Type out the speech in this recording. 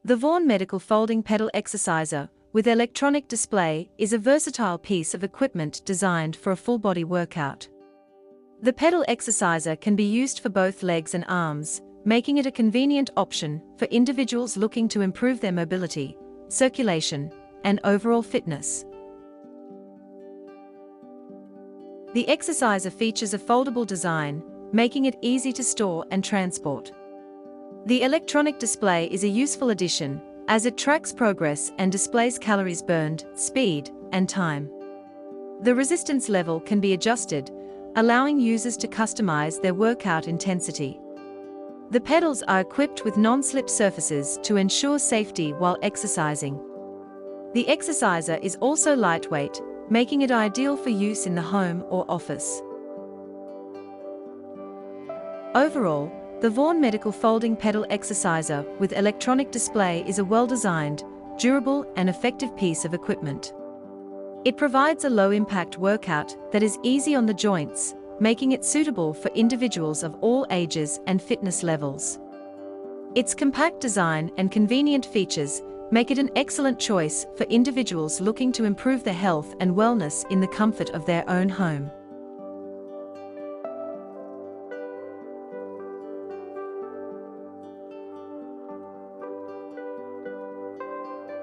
The Vaunn Medical Folding Pedal Exerciser with electronic display is a versatile piece of equipment designed for a full-body workout. The pedal exerciser can be used for both legs and arms, making it a convenient option for individuals looking to improve their mobility, circulation, and overall fitness. The exerciser features a foldable design, making it easy to store and transport. The electronic display is a useful addition, as it tracks progress and displays calories burned, speed, and time. The resistance level can be adjusted, allowing users to customize their workout intensity. The pedals are equipped with non-slip surfaces to ensure safety while exercising. The exerciser is also lightweight, making it ideal for use in the home or office. Overall, the Vaunn Medical Folding Pedal Exerciser with electronic display is a well-designed, durable, and effective piece of equipment. It provides a low-impact workout that is easy on the joints, making it suitable for individuals of all ages and fitness levels. Its compact design and convenient features make it an excellent choice for individuals looking to improve their health and wellness in the comfort of their own home.